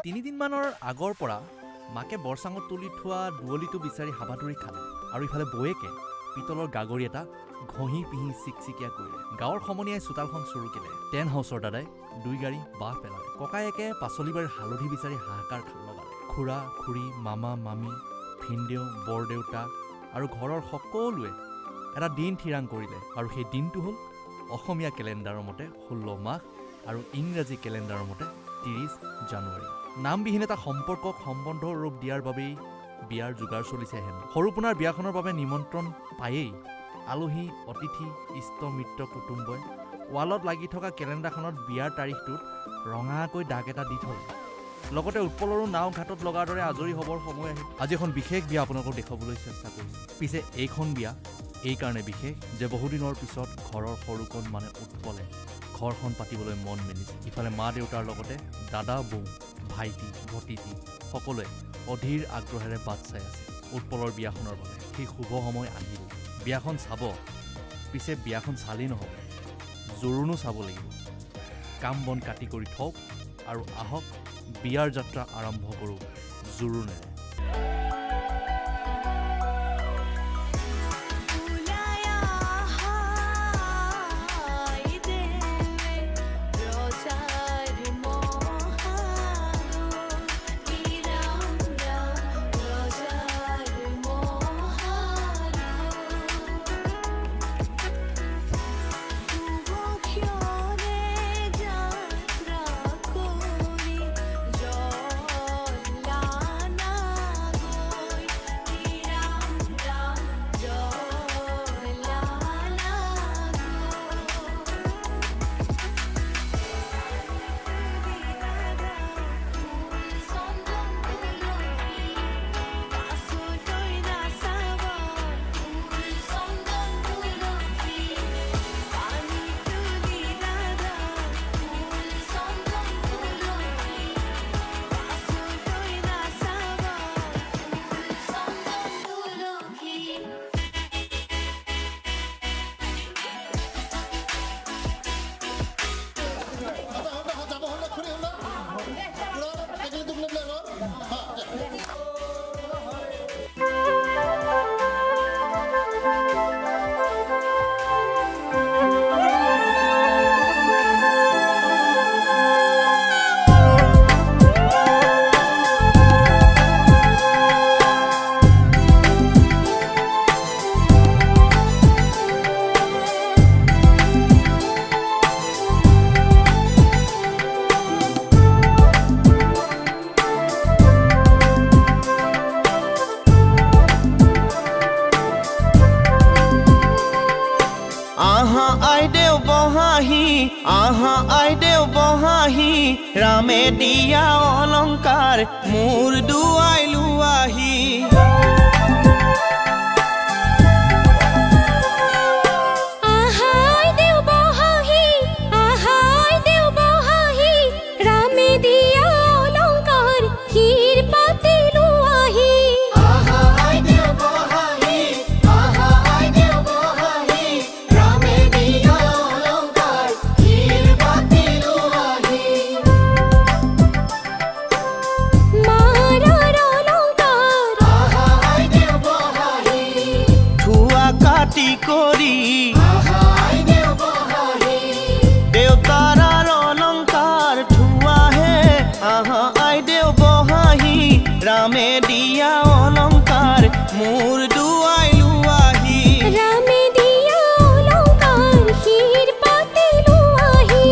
তিনিদিনমানৰ আগৰ পৰা মাকে বৰচাঙত তুলি থোৱা দুৱলিটো বিচাৰি হাবাথুৰি খালে আৰু ইফালে বৌয়েকে পিতলৰ গাগৰি এটা ঘঁহি পিহি চিকচিকীয়া কৰিলে। গাঁৱৰ সমনীয়াই চোতালখন চুৰুকিলে। টেন হাউচৰ দাদাই 2 গাড়ী বাঁহ পেলালে। ককায়েকে পাচলিবাৰীৰ হালধি বিচাৰি হাহাকাৰ লগালে। খুৰা খুৰী মামা মামী ভিনদেউ বৰদেউতা আৰু ঘৰৰ সকলোৱে এটা দিন থিৰাং কৰিলে আৰু সেই দিনটো হ'ল অসমীয়া কেলেণ্ডাৰৰ মতে 16 মাঘ আৰু ইংৰাজী কেলেণ্ডাৰৰ মতে 30 জানুৱাৰী। নামবিহীন এটা সম্পৰ্কক সম্বন্ধৰ ৰূপ দিয়াৰ বাবেই বিয়াৰ যোগাৰ চলিছে হেনো। সৰুপোনাৰ বিয়াখনৰ বাবে নিমন্ত্ৰণ পায়েই আলহী অতিথি ইষ্ট মিত্ৰ কুটুম্বই ৱালত লাগি থকা কেলেণ্ডাৰখনত বিয়াৰ তাৰিখটোত ৰঙাকৈ দাগ এটা দি থ'লে। লগতে উৎপলৰো নাও ঘাটত লগাৰ দৰে আজৰি হ'বৰ সময় আহিল। আজি এখন বিশেষ বিয়া আপোনালোকক দেখুৱাবলৈ চেষ্টা কৰিছোঁ। পিছে এইখন বিয়া এইকাৰণে বিশেষ যে বহুদিনৰ পিছত ঘৰৰ সৰুকণ মানে উৎপলে ঘৰখন পাতিবলৈ মন মেলিছে। ইফালে মা দেউতাৰ লগতে দাদা বৌ ভাইটি ভতিজী সকলোৱে অধীৰ আগ্ৰহেৰে বাট চাই আছে উৎপলৰ বিয়াখনৰ বাবে। সেই শুভ সময় আহিল। বিয়াখন চাব। পিছে বিয়াখন চালি নহ'ব, জোৰোণো চাব লাগিব। কাম বন কাটি কৰি থওক আৰু আহক বিয়াৰ যাত্ৰা আৰম্ভ কৰোঁ জোৰোণেৰে। আহা আইদেউ বহাহি ৰামে দিয়া অলংকাৰ মোৰ দুৱাইলো আহি। রামে দিয়া অলংকার মোর দুয়াইলু আহি। রামে দিয়া অলংকার ক্ষীর পাতিলু আহি।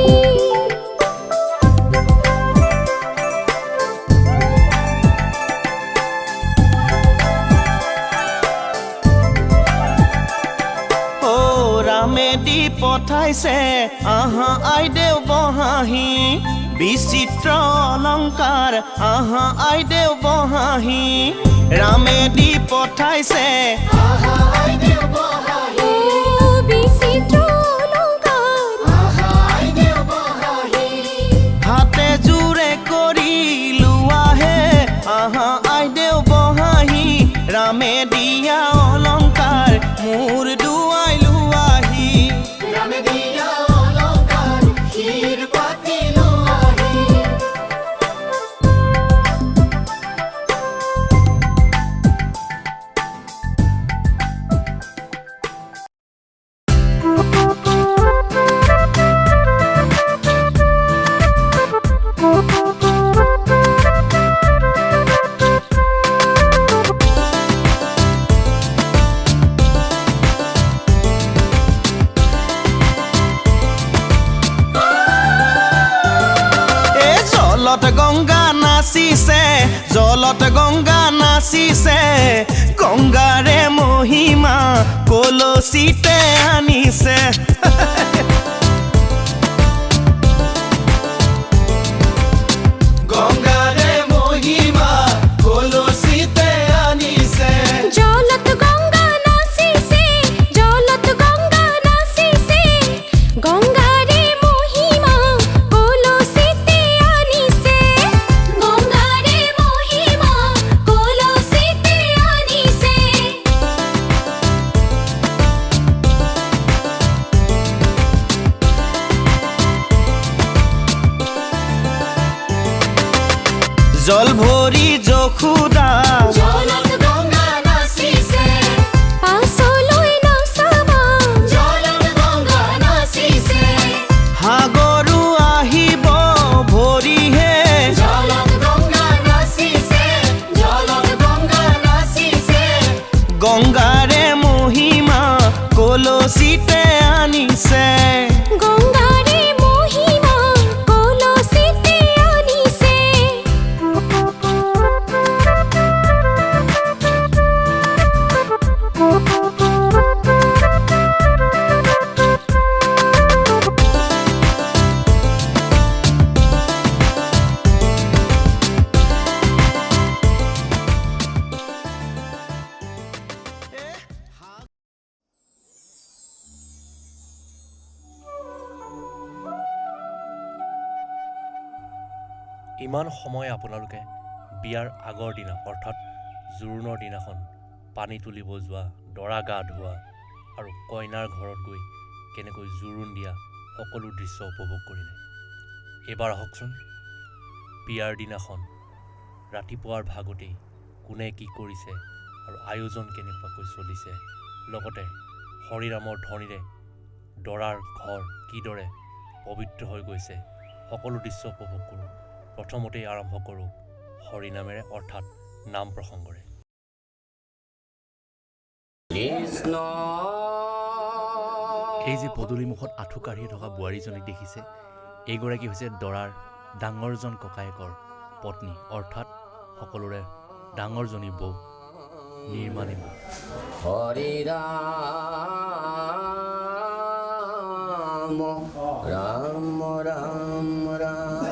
ও রামে দি পঠাইছে আহা আইদেউ বহাহি বিচিত্ৰ অলংকাৰ আহা আইদেউ বহাহি। ৰামে দি পঠাইছে আহা আইদেউ বহাহি বিচিত্ৰ অলংকাৰ আহা আইদেউ বহাহি। হাতে জোৰে কৰি লোৱাহে আহা আইদেউ বহাহি বাচিছে জলত গংগা নাচিছে গংগাৰে মহিমা কলচিতে আনিছে গংগাৰে মহিমা কলচিতে আনিছে জলত গংগা নাচিছে জলত গংগা নাচিছে গংগাৰে মহিমা কলচিতে আনিছে গংগাৰে মহিমা কলচিতে আনিছে জল ভৰি যশোদা জলত গংগা নাচিছে পাছলৈ নাচাবা জলত গংগা নাচিছে সাগৰো আহিব ভৰিহে জলত গংগা নাচিছে জলত গংগা নাচিছে গংগাৰে মহিমা কলচিতে আনিছে গংগাৰে মহিমা কলচিতে আনিছে ইমান সময় আপোনালোকে বিয়াৰ আগৰ দিনা অৰ্থাৎ জোৰোণৰ দিনাখন পানী তুলিব যোৱা দৰা গা ধোৱা আৰু কইনাৰ ঘৰত গৈ কেনেকৈ জোৰোণ দিয়া সকলো দৃশ্য উপভোগ কৰিলে এইবাৰ আহকচোন বিয়াৰ দিনাখন ৰাতিপুৱাৰ ভাগতেই কোনে কি কৰিছে আৰু আয়োজন কেনেকুৱাকৈ চলিছে লগতে হৰিৰামৰ ধ্বনিৰে দৰাৰ ঘৰ কিদৰে পবিত্ৰ হৈ গৈছে সকলো দৃশ্য উপভোগ কৰোঁ প্ৰথমতেই আৰম্ভ কৰোঁ হৰিনামেৰে অৰ্থাৎ নাম প্ৰসংগৰে এই যে পদূলিমুখত আঁঠু কাঢ়ি থকা বোৱাৰীজনীক দেখিছে এইগৰাকী হৈছে দৰাৰ ডাঙৰজন ককায়েকৰ পত্নী অৰ্থাৎ সকলোৰে ডাঙৰজনী বৌ নিৰ্মালী বৌ হৰি ৰাম ৰাম ৰাম ৰাম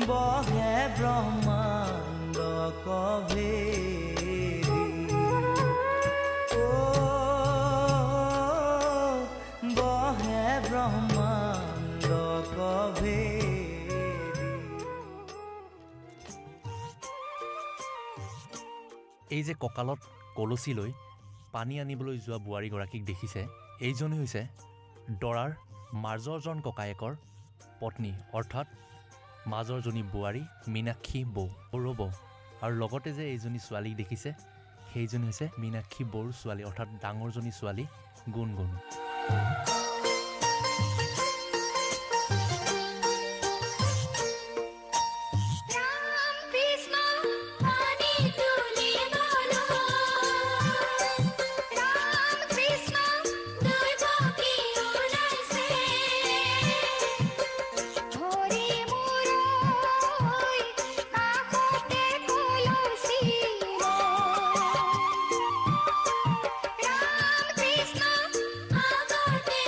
বহে ব্ৰহ্মাণ্ড কভেৰি ও বহে ব্ৰহ্মাণ্ড কভেৰি এই যে কঁকালত কলচী লৈ পানী আনিবলৈ যোৱা বোৱাৰীগৰাকীক দেখিছে, এইজনী হৈছে দৰাৰ মাজৰজন ককায়েকৰ পত্নী, অৰ্থাৎ মাজৰজনী বোৱাৰী মীনাক্ষী বৌ ৰ'ব। আৰু লগতে যে এইজনী ছোৱালীক দেখিছে, সেইজনী হৈছে মীনাক্ষী বৌৰ ছোৱালী, অৰ্থাৎ ডাঙৰজনী ছোৱালী গুণগুণ। ৰাম কৃষ্ণ পানি তুলি বলো ৰাম কৃষ্ণ দুই পক্ষী ওলাইছে হৰি মুৰৈ কাষতে কলচী ৰাম কৃষ্ণ আগতে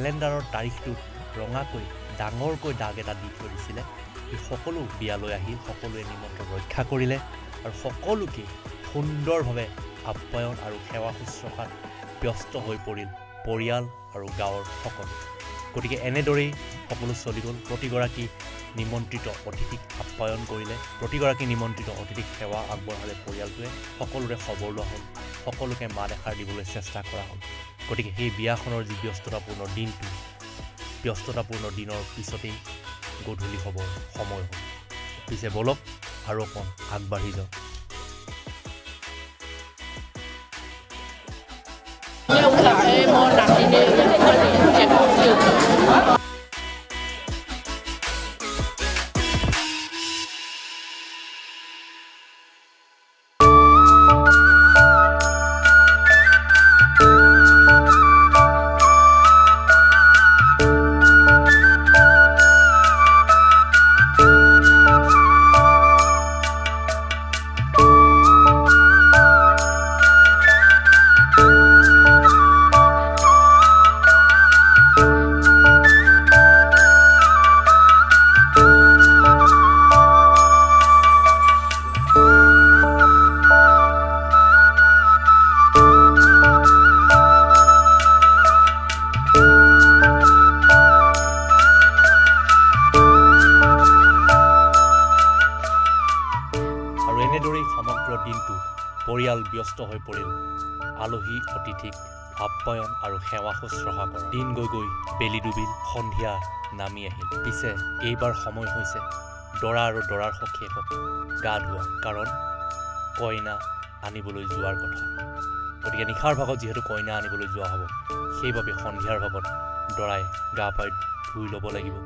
কেলেণ্ডাৰৰ তাৰিখটোত ৰঙাকৈ ডাঙৰকৈ দাগ এটা দি থৈ দিছিলে সি সকলো বিয়ালৈ আহিল সকলোৱে নিমন্ত্ৰণ ৰক্ষা কৰিলে আৰু সকলোকে সুন্দৰভাৱে আপ্যায়ন আৰু সেৱা শুশ্ৰূষাত ব্যস্ত হৈ পৰিল পৰিয়াল আৰু গাঁৱৰ সকলো গতিকে এনেদৰেই সকলো চলি গ'ল প্ৰতিগৰাকী নিমন্ত্ৰিত অতিথিক আপ্যায়ন কৰিলে প্ৰতিগৰাকী নিমন্ত্ৰিত অতিথিক সেৱা আগবঢ়ালে পৰিয়ালটোৱে সকলোৰে খবৰ লোৱা হ'ল সকলোকে মাত এষাৰ দিবলৈ চেষ্টা কৰা হ'ল গতিকে সেই বিয়াখনৰ যি ব্যস্ততাপূৰ্ণ দিনটো ব্যস্ততাপূৰ্ণ দিনৰ পিছতেই গধূলি হ'ব সময় হ'ল পিছে বলক আৰু অকণ আগবাঢ়ি যাওক পৰিয়াল ব্যস্ত হৈ পৰিল আলহী অতিথিক আপ্যায়ন আৰু সেৱা শুশ্ৰূষা কৰা দিন গৈ গৈ বেলি ডুবিল সন্ধিয়া নামি আহিল পিছে এইবাৰ সময় হৈছে দৰা আৰু দৰাৰ সখীয়েকক গা ধোৱা কাৰণ কইনা আনিবলৈ যোৱাৰ কথা গতিকে নিশাৰ ভাগত যিহেতু কইনা আনিবলৈ যোৱা হ'ব সেইবাবে সন্ধিয়াৰ ভাগত দৰাই গা পাই ধুই ল'ব লাগিব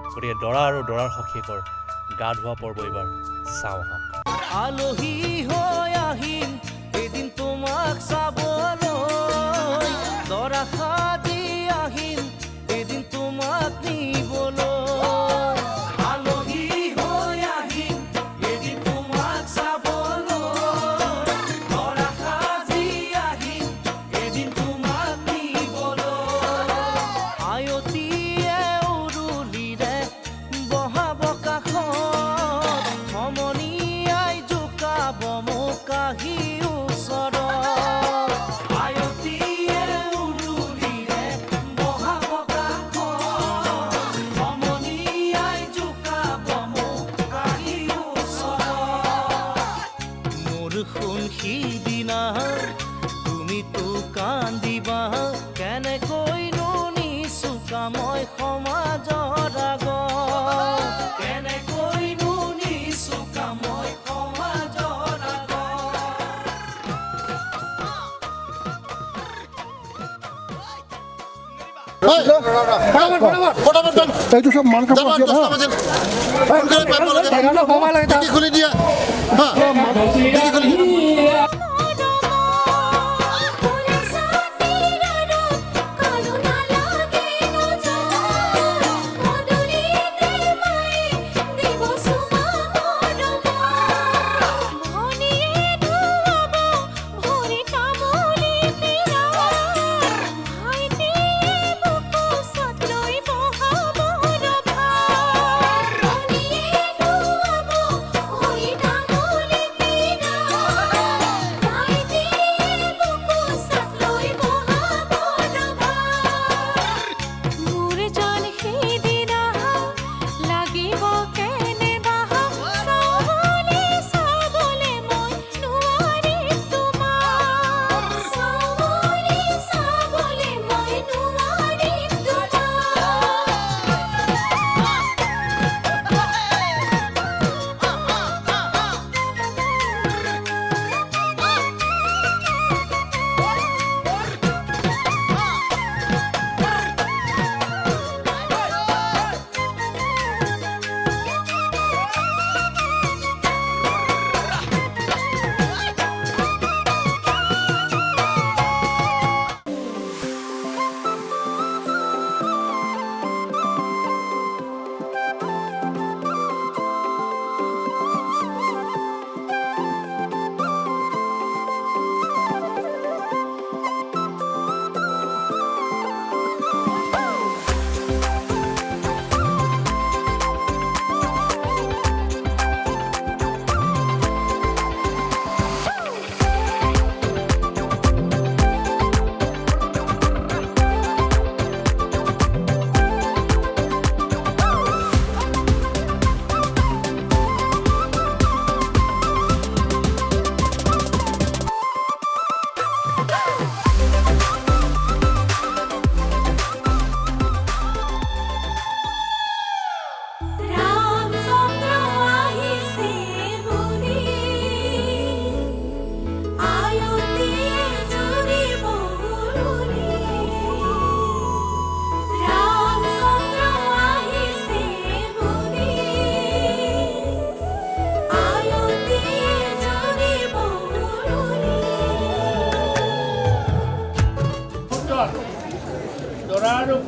গতিকে দৰা আৰু দৰাৰ সখীয়েকৰ গা ধোৱা পৰ্ব এইবাৰ চাওঁ আহক আলহী হৈ আহিম এদিন তোমাক চাবলৈ দৰা সাজি আহিম এদিন তোমাক নিবলৈ আলহী হৈ আহিম এদিন তোমাক চাবলৈ দৰা সাজি আহিম এদিন তোমাক নিবলৈ আয়তীয়ে উৰুলিৰে বহাব কাষত সমনীয়াই জোকাব মোক আহি ওচৰত আয়তীয়ে উৰুলিৰে বহাব কাষত সমনীয়াই জোকাব মোক আহি ওচৰত মোৰ শুন সিদিনা তুমিতো কান্দিবা কেনেকৈনো নিচুকা মই সমাজৰ আগত কেনেকৈনো নিচুকা মই সমাজৰ আগত এইটো সব মান কাপড় খুলি দিয়া Hoy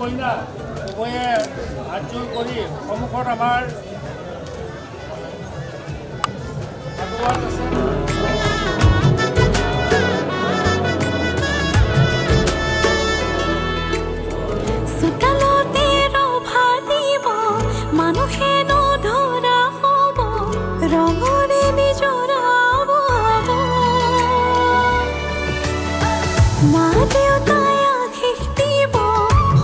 কইনা উভয়ে হাতযোৰ কৰি সন্মুখত আমাৰ ভাগৱত আছে। চোতালতে ৰভা দিব মানুহে নধৰা হ'ব ৰঙৰে নিজৰাব মা দেউতাই আশীষ দিব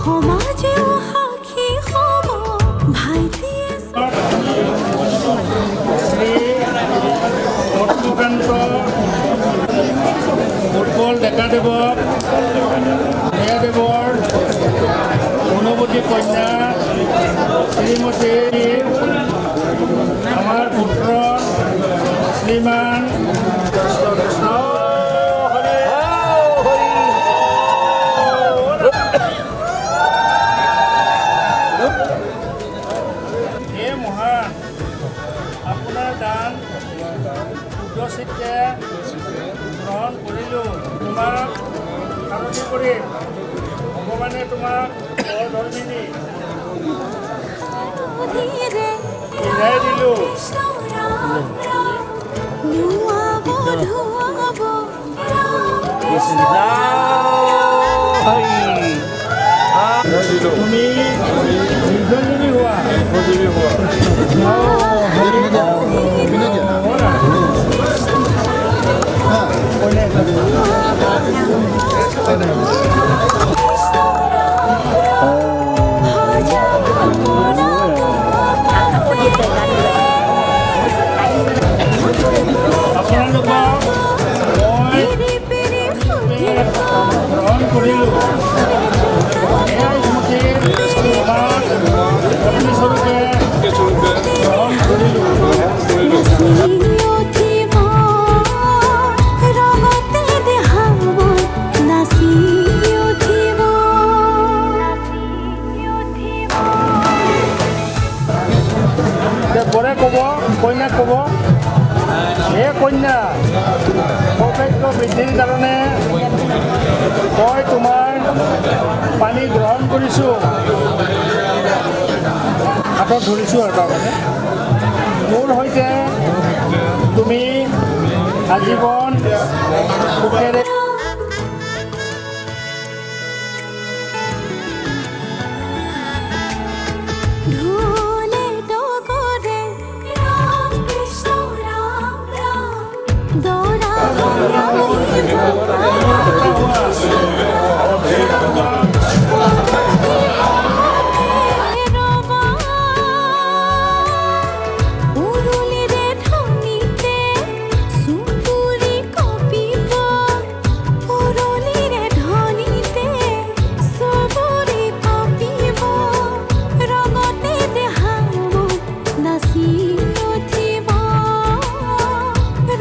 সমাজেও সাক্ষী হ'ব ভাইটিয়ে শ্ৰী লক্ষ্মীকান্ত উৎপল ডেকাদেৱক দেৱৰ গুণৱতী কন্যা শ্ৰীমতী আমাৰ পুত্ৰ শ্ৰীমান হে মহান আপোনাৰ দান উদ্ৰচিত্তে গ্ৰহণ কৰিলোঁ তোমাক সাৰথি কৰি ভগৱানে তোমাক ধৰ্মিনী ধীৰে বুজাই দিলোঁ নুৱাব ধুৱাব তুমি দীৰ্ঘজীৱী হোৱা আপোনালোকক মই গ্ৰহণ কৰিলোঁ এয়াই স্মৃতিৰ তোমাক পত্নীস্বৰূপে গ্ৰহণ কৰিলোঁ বৰে ক'ব কইনাক ক'ব হে কন্যা সৌভাগ্য বৃদ্ধিৰ কাৰণে মই তোমাৰ পানী গ্ৰহণ কৰিছোঁ হাতত ধৰিছোঁ আৰু তাৰমানে মোৰ সৈতে তুমি আজীৱন সুখেৰে ঢোলে ডগৰে ৰাম কৃষ্ণ ৰাম ৰাম দৰা উৰুলিৰে ধনিতে চুবুৰি কঁপিব উৰুলিৰে ধনিতে চুবুৰি কঁপিব ৰঙতে দেহামত নাচি উঠিব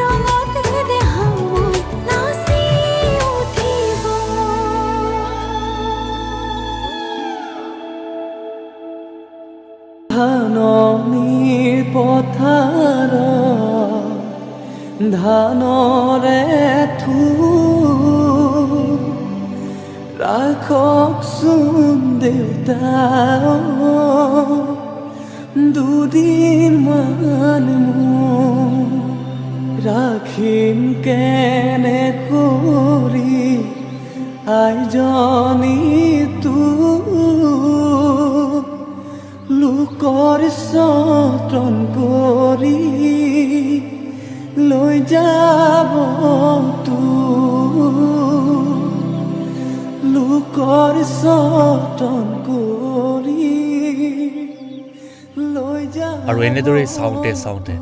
ৰঙতে দেহামত নাচি উঠিব ধাননি পথাৰ ধানৰে ৰাখকচোন দেউতা দুদিনমান ৰাখিম কেনে কৰি আইজনী লোকৰ যতন কৰি লৈ যাব লোকৰ যতন কৰি লৈ যাব। আৰু এনেদৰে চাওঁতে চাওঁতে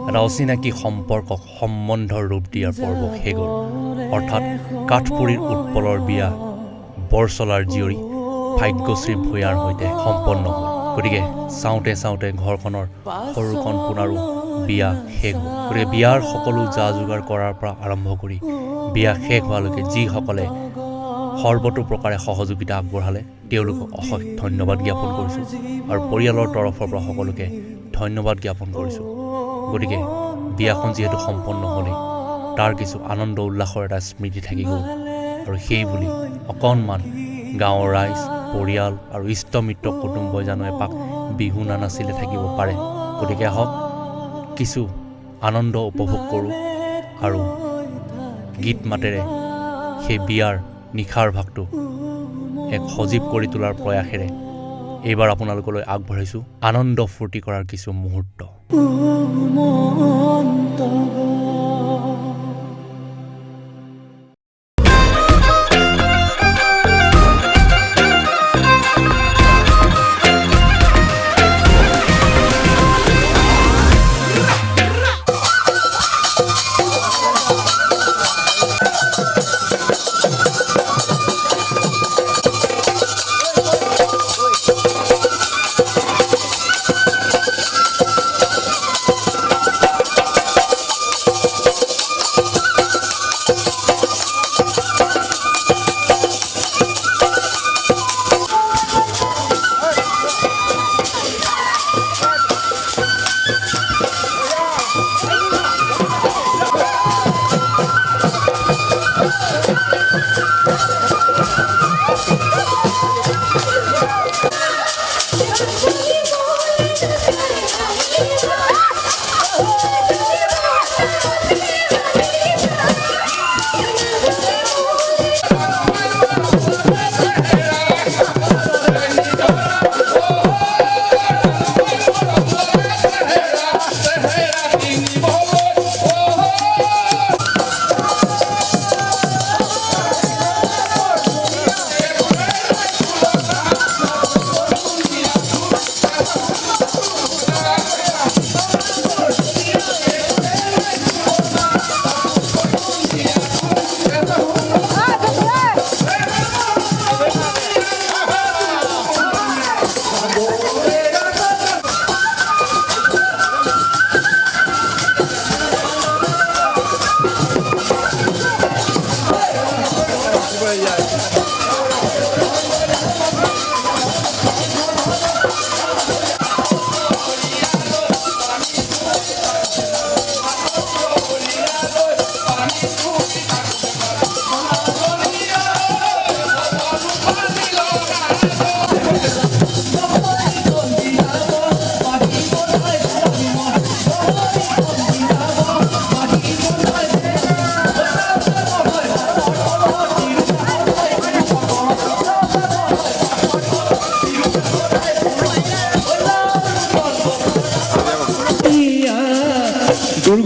এটা অচিনাকি সম্পৰ্কক সম্বন্ধৰ ৰূপ দিয়াৰ পৰ্ব শেষ হ'ল। অৰ্থাৎ কাঠপুৰীৰ উৎপলৰ বিয়া বৰচলাৰ জীয়ৰী ভাগ্যশ্ৰী ভূঞাৰ সৈতে সম্পন্ন হ'ল। গতিকে চাওঁতে চাওঁতে ঘৰখনৰ সৰু কণপুনাৰো বিয়া শেষ হ'ল। গতিকে বিয়াৰ সকলো যা যোগাৰ কৰাৰ পৰা আৰম্ভ কৰি বিয়া শেষ হোৱালৈকে যিসকলে সৰ্বতো প্ৰকাৰে সহযোগিতা আগবঢ়ালে তেওঁলোকক অশেষ ধন্যবাদ জ্ঞাপন কৰিছোঁ আৰু পৰিয়ালৰ তৰফৰ পৰা সকলোকে ধন্যবাদ জ্ঞাপন কৰিছোঁ। গতিকে বিয়াখন যিহেতু সম্পন্ন হ'লেই তাৰ কিছু আনন্দ উল্লাসৰ এটা স্মৃতি থাকি গ'ল আৰু সেই বুলি অকণমান গাঁৱৰ ৰাইজ পৰিয়াল আৰু ইষ্ট মিত্ৰ কুটুম্বই জানো এপাক বিহু নানাচিলে থাকিব পাৰে গতিকে আহক কিছু আনন্দ উপভোগ কৰোঁ আৰু গীত মাতেৰে সেই বিয়াৰ নিশাৰ ভাগটো এক সজীৱ কৰি তোলাৰ প্ৰয়াসেৰে এইবাৰ আপোনালোকলৈ আগবঢ়াইছোঁ আনন্দ ফূৰ্তি কৰাৰ কিছু মুহূৰ্ত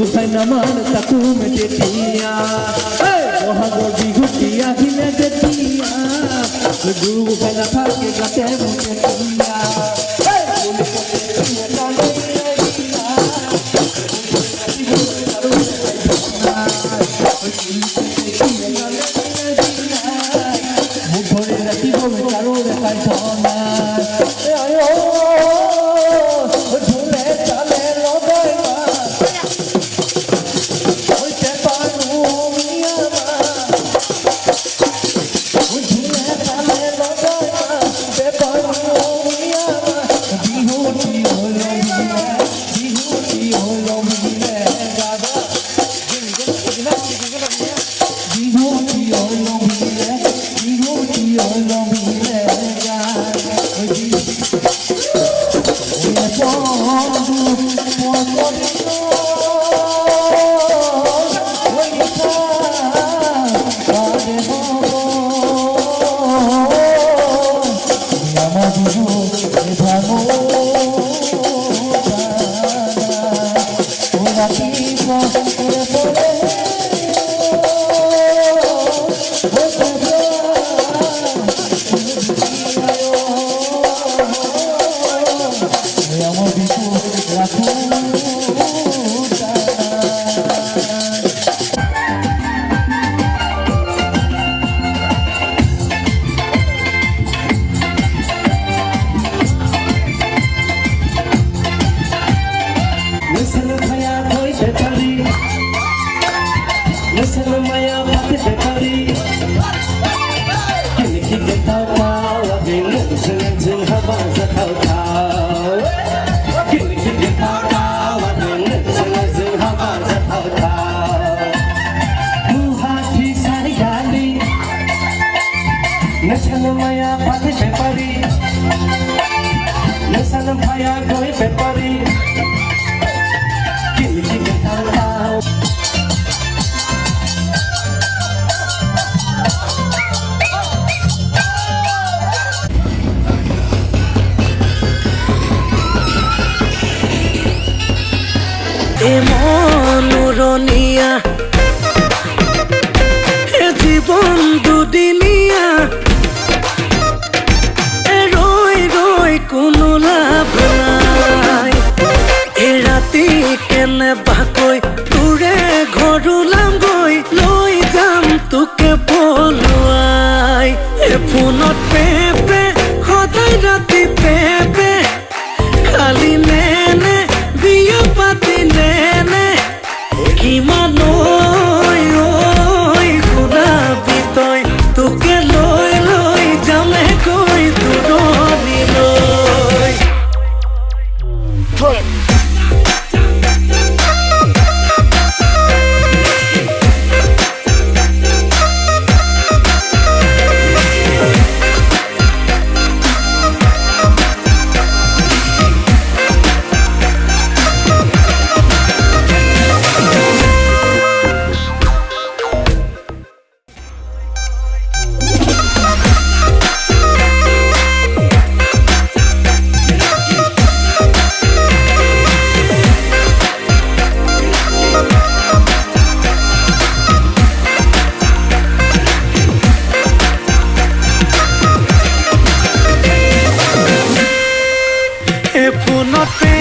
গোসাই নামান তাকু মেটেতিয়া বহাগৰ বিহুটি আহিলে যেতিয়া গুৰু গোসাই নাথাকে গাতে মুটেতিয়া মোক ধৰি ৰাখিব বিচাৰো দেখাই ধনা বনিয়া এ জীৱন দুদিনীয়া এ ৰৈ ৰৈ কোনো লাভ নাই এ ৰাতি কেনেবাকৈ তোৰে ঘৰ ওলামগৈ লৈ যাম তোকে পলুৱাই এ ফোনত পেপে সদায় ৰাতি পেপে খালি নেনে বিয়া পাতি নেনে কিমান ঐ শুনাবি তই তোকে লৈ লৈ যামে গৈ দূৰণিলৈ ফোনত